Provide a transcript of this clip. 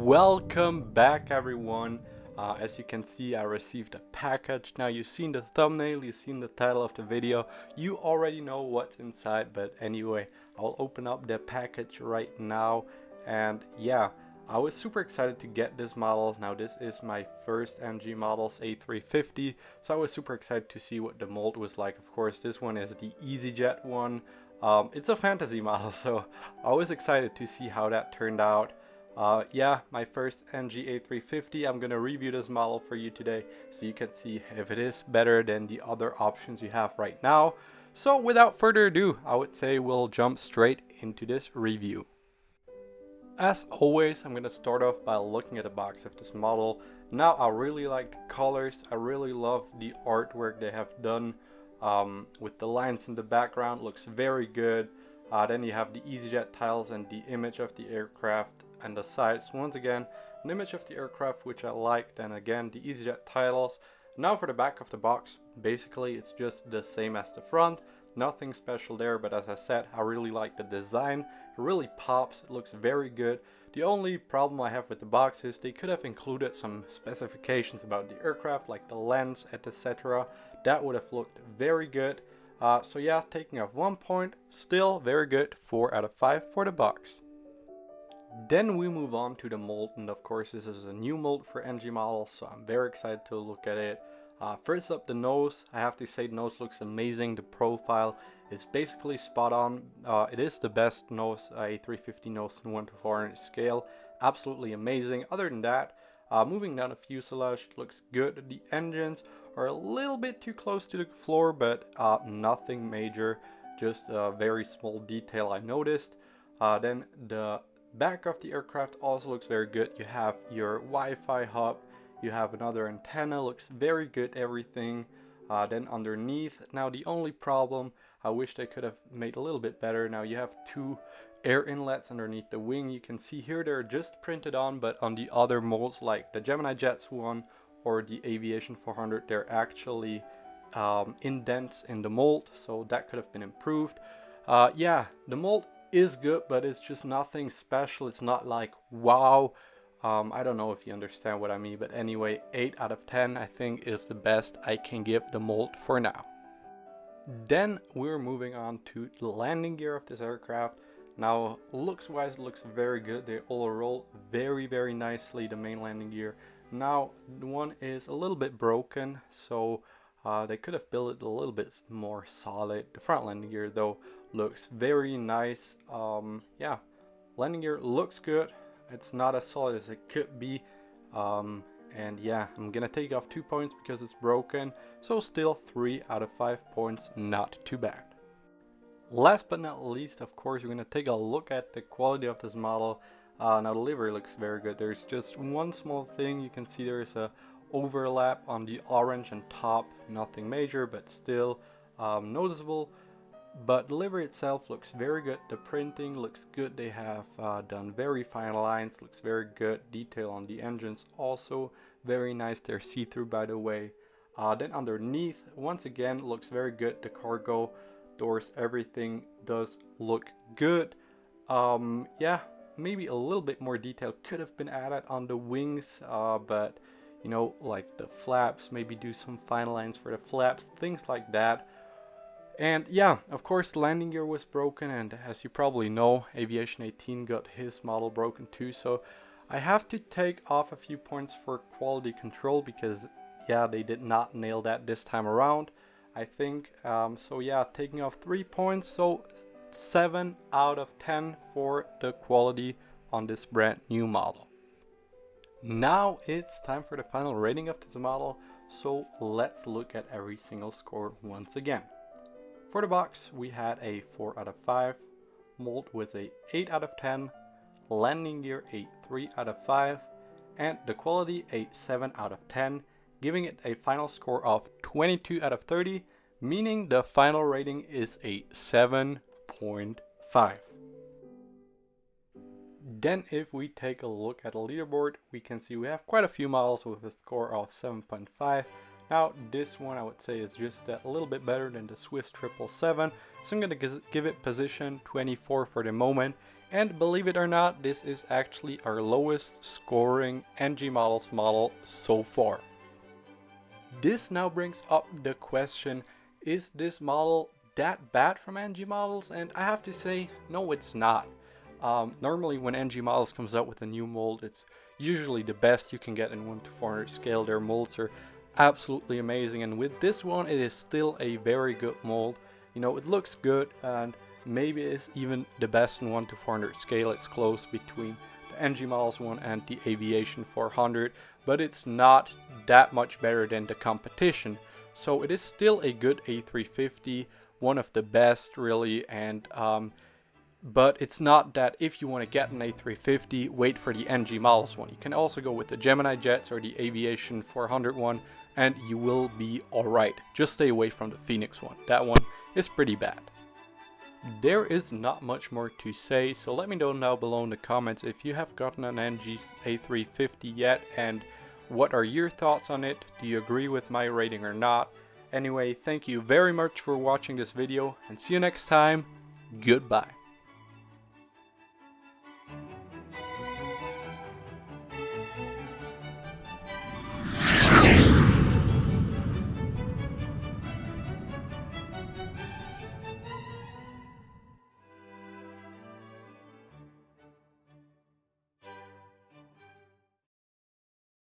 Welcome back, everyone. As you can see, I received a package. Now, you've seen the thumbnail, you've seen the title of the video, you already know what's inside, but anyway, I'll open up the package right now. And yeah, I was super excited to get this model. Now, this is my first NG models, A350, so I was super excited to see what the mold was like. Of course, this one is the Easyjet one. It's a fantasy model, so I was excited to see how that turned out. Yeah, my first NG A350. I'm gonna review this model for you today so you can see if it is better than the other options you have right now. So without further ado, I would say we'll jump straight into this review. As always, I'm gonna start off by looking at the box of this model. Now, I really like the colors. I really love the artwork they have done with the lines in the background. Looks very good. Then you have the Easyjet tiles and the image of the aircraft and the sides. Once again, an image of the aircraft which I liked, and again the Easyjet titles. Now for the back of the box, basically it's just the same as the front, nothing special there, but as I said, I really like the design. It really pops, it looks very good. The only problem I have with the box is they could have included some specifications about the aircraft, like the lens, etc. That would have looked very good. So yeah, taking off 1 point, still very good, 4 out of 5 for the box. Then we move on to the mold, and of course this is a new mold for NG models, so I'm very excited to look at it. First up, the nose. I have to say the nose looks amazing. The profile is basically spot on. It is the best nose, A350 nose in 1 to 400 scale. Absolutely amazing. Other than that, moving down the fuselage, it looks good. The engines are a little bit too close to the floor, but nothing major, just a very small detail I noticed. Then the back of the aircraft also looks very good. You have your Wi-Fi hub, you have another antenna, looks very good, everything. Then underneath, now the only problem, I wish they could have made a little bit better. Now you have 2 air inlets underneath the wing. You can see here they're just printed on, but on the other molds like the Gemini Jets one or the Aviation 400, they're actually indents in the mold, so that could have been improved. Yeah, the mold is good, but it's just nothing special. It's not like wow. I don't know if you understand what I mean, but anyway, 8 out of 10 I think is the best I can give the mold for now. Then we're moving on to the landing gear of this aircraft. Now, looks wise, it looks very good. They all roll very nicely, the main landing gear. Now, the one is a little bit broken, so they could have built it a little bit more solid. The front landing gear though looks very nice. Yeah, landing gear looks good. It's not as solid as it could be. And yeah, I'm gonna take off 2 points because it's broken. So still 3 out of 5 points, not too bad. Last but not least, of course, we're gonna take a look at the quality of this model. Now the livery looks very good. There's just one small thing. You can see there's a overlap on the orange and top, nothing major, but still noticeable. But the livery itself looks very good. The printing looks good. They have done very fine lines, looks very good. Detail on the engines also very nice. They're see-through, by the way. Then underneath, once again, looks very good. The cargo doors, everything does look good. Yeah, maybe a little bit more detail could have been added on the wings, but you know, like the flaps, maybe do some fine lines for the flaps, things like that. And yeah, of course the landing gear was broken, and as you probably know, Aviation 18 got his model broken too, so I have to take off a few points for quality control because yeah, they did not nail that this time around, I think. So yeah, taking off 3 points, so 7 out of 10 for the quality on this brand new model. Now it's time for the final rating of this model, so let's look at every single score once again. For the box, we had a 4 out of 5, mold with a 8 out of 10, landing gear a 3 out of 5, and the quality a 7 out of 10, giving it a final score of 22 out of 30, meaning the final rating is a 7.5. Then if we take a look at the leaderboard, we can see we have quite a few models with a score of 7.5. Now this one I would say is just a little bit better than the Swiss 777, so I'm going to give it position 24 for the moment. And believe it or not, this is actually our lowest scoring NG models model so far. This now brings up the question, is this model that bad from NG models? And I have to say, no, it's not. Normally when NG models comes out with a new mold, it's usually the best you can get in 1:400 scale. Their molds are absolutely amazing, and with this one it is still a very good mold. You know, it looks good, and maybe it's even the best in 1:400 scale. It's close between the NG models one and the Aviation 400, but it's not that much better than the competition. So it is still a good A350, one of the best really, and but it's not that if you want to get an A350, wait for the NG models one. You can also go with the Gemini jets or the Aviation 400 one, and you will be alright. Just stay away from the Phoenix one. That one is pretty bad. There is not much more to say, so let me know down below in the comments if you have gotten an NG A350 yet, and what are your thoughts on it? Do you agree with my rating or not? Anyway, thank you very much for watching this video, and see you next time. Goodbye.